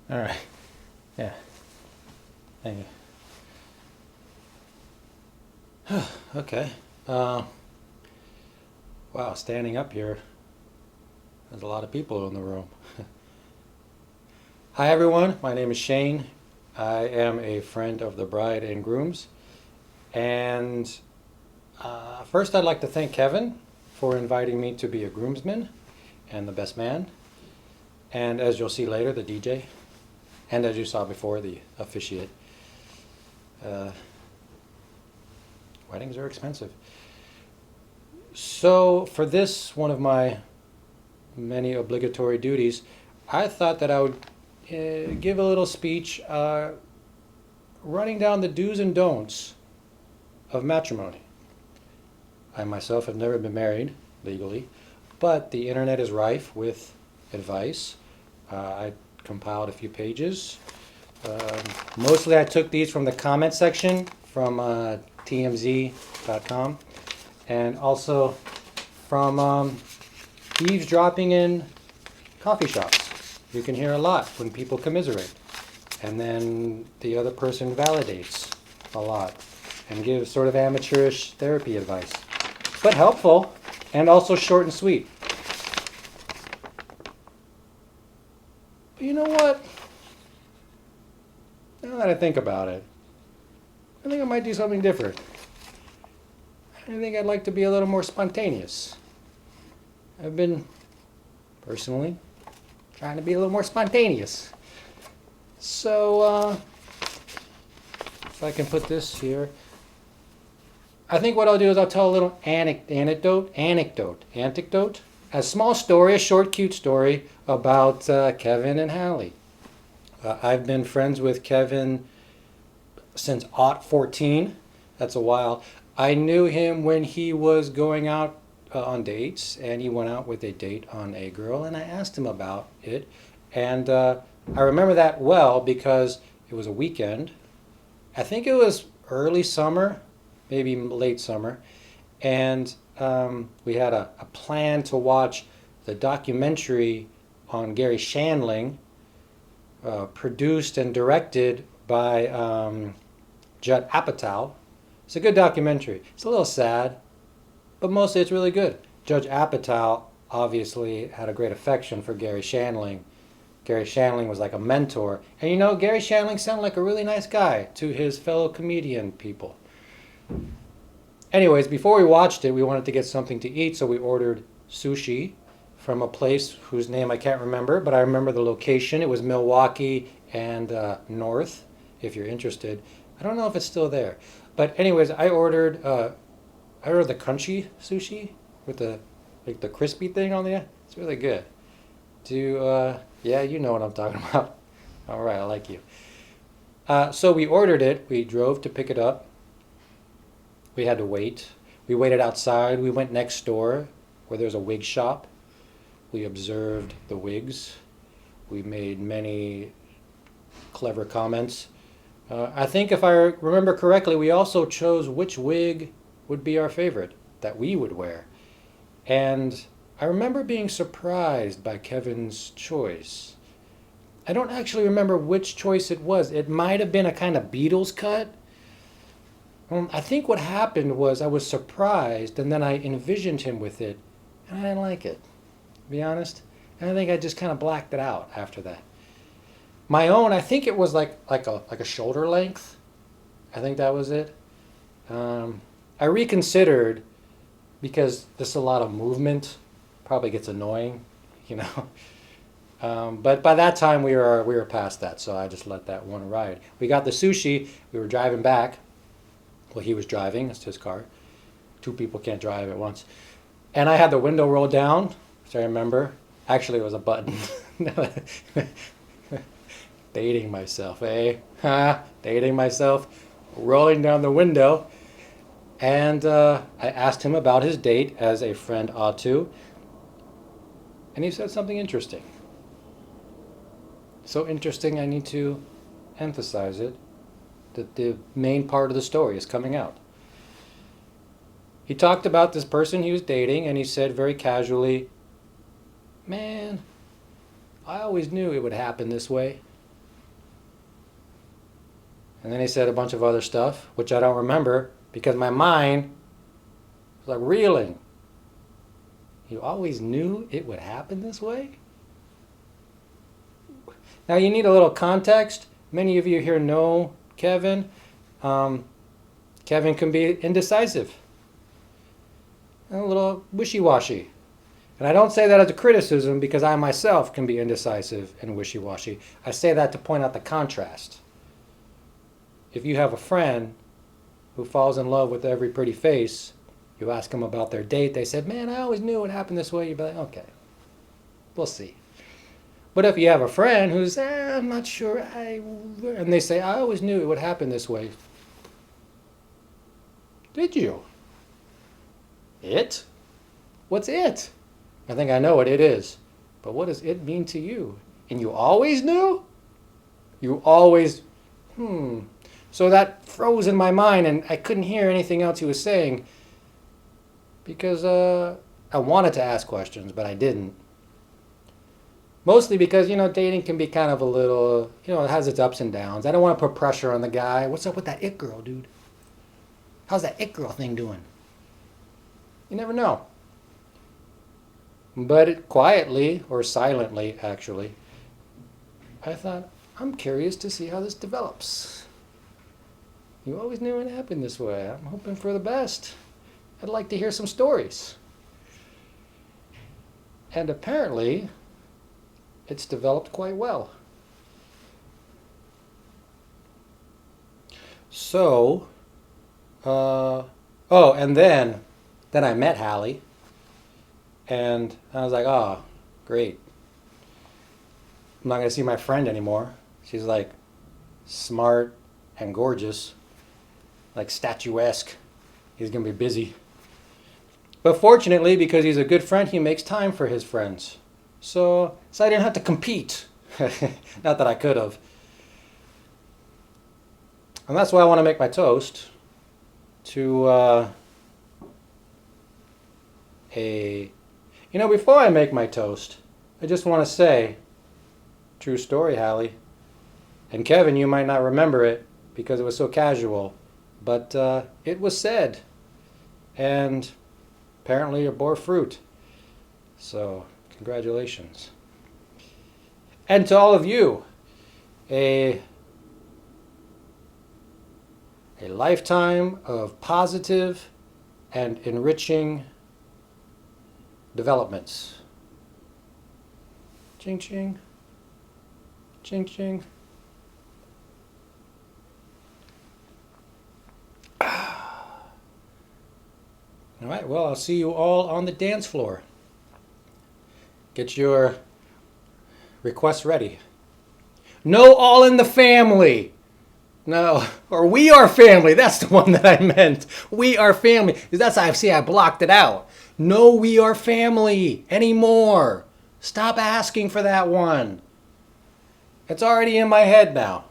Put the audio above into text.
All right. Yeah. Thank you. Okay. Uh, wow, standing up here, there's a lot of people in the room. Hi, everyone. My name is Shane. I am a friend of the bride and grooms. And first, I'd like to thank Kevin for inviting me to be a groomsman and the best man. And as you'll see later, the DJ. And as you saw before, the officiate. Uh, Weddings are expensive. So, for this, one of my many obligatory duties, I thought that I would give a little speech running down the do's and don'ts of matrimony. I myself have never been married legally, but the internet is rife with advice. I compiled a few pages. Um, Mostly I took these from the comment section from tmz.com and also from eavesdropping in coffee shops. You can hear a lot when people commiserate. And then the other person validates a lot and gives sort of amateurish therapy advice. But helpful and also short and sweet. But you know what? Now that I think about it, I think I might do something different. I think I'd like to be a little more spontaneous. I've been, personally, trying to be a little more spontaneous. So, if I can put this here, I think what I'll do is I'll tell a little anecdote, a small story, a short, cute story about Kevin and Hallie. I've been friends with Kevin since aught 14. That's a while. I knew him when he was going out on dates, and he went out with a date on a girl, and I asked him about it. And I remember that well because it was a weekend. I think it was early summer, maybe late summer, and we had a plan to watch the documentary on Gary Shandling, produced and directed by Judd Apatow. It's a good documentary. It's a little sad, but mostly it's really good. Judge Apatow obviously had a great affection for Gary Shandling. Gary Shandling was like a mentor. And you know, Gary Shandling sounded like a really nice guy to his fellow comedian people. Anyways, before we watched it, we wanted to get something to eat, so we ordered sushi from a place whose name I can't remember, but I remember the location. It was Milwaukee and North, if you're interested. I don't know if it's still there. But anyways, I ordered the crunchy sushi with the like the crispy thing on there. It's really good. Yeah, you know what I'm talking about. All right, I like you. So we ordered it. We drove to pick it up. We had to wait. We waited outside. We went next door where there's a wig shop. We observed the wigs. We made many clever comments. I think if I remember correctly, we also chose which wig would be our favorite that we would wear. And I remember being surprised by Kevin's choice. I don't actually remember which choice it was. It might have been a kind of Beatles cut. I think what happened was I was surprised and then I envisioned him with it and I didn't like it, to be honest. And I think I just kind of blacked it out after that. My own, I think it was like a shoulder length. I think that was it. I reconsidered because there's a lot of movement. Probably gets annoying, you know. But by that time we were past that, so I just let that one ride. We got the sushi. We were driving back. Well, he was driving. It's his car. Two people can't drive at once. And I had the window rolled down, which I remember. Actually, it was a button. Dating myself, eh? Dating myself. Rolling down the window. And I asked him about his date, as a friend ought to. And he said something interesting. So interesting, I need to emphasize it, that the main part of the story is coming out. He talked about this person he was dating, and he said very casually, "Man, I always knew it would happen this way." And then he said a bunch of other stuff, which I don't remember because my mind was like reeling. You always knew it would happen this way? Now you need a little context. Many of you here know Kevin. Kevin can be indecisive, a little wishy-washy. And I don't say that as a criticism because I myself can be indecisive and wishy-washy. I say that to point out the contrast. If you have a friend who falls in love with every pretty face, you ask them about their date, they said, man, I always knew it happened this way. You'd be like, okay, we'll see. But if you have a friend who's, I'm not sure, and they say, I always knew it would happen this way. Did you? It? What's it? I think I know what it is. But what does it mean to you? And you always knew? You always, So that froze in my mind and I couldn't hear anything else he was saying because I wanted to ask questions, but I didn't. Mostly because, dating can be kind of a little, it has its ups and downs. I don't want to put pressure on the guy. What's up with that it girl, dude? How's that it girl thing doing? You never know. But quietly, or silently actually, I thought, I'm curious to see how this develops. You always knew it happened this way. I'm hoping for the best. I'd like to hear some stories. And apparently, it's developed quite well. So, and then I met Hallie, and I was like, oh, great. I'm not going to see my friend anymore. She's like smart and gorgeous, like statuesque. He's going to be busy. But fortunately, because he's a good friend, he makes time for his friends. So I didn't have to compete. Not that I could have. And that's why I want to make my toast to before I make my toast, I just want to say, true story, Hallie. And Kevin, you might not remember it because it was so casual, but it was said. And apparently it bore fruit. So, congratulations. And to all of you, a lifetime of positive and enriching developments. Ching ching. Ching ching. All right, well, I'll see you all on the dance floor. Get your requests ready. No, all in the family. No, or we are family. That's the one that I meant. We are family. That's I blocked it out. No, we are family anymore. Stop asking for that one. It's already in my head now.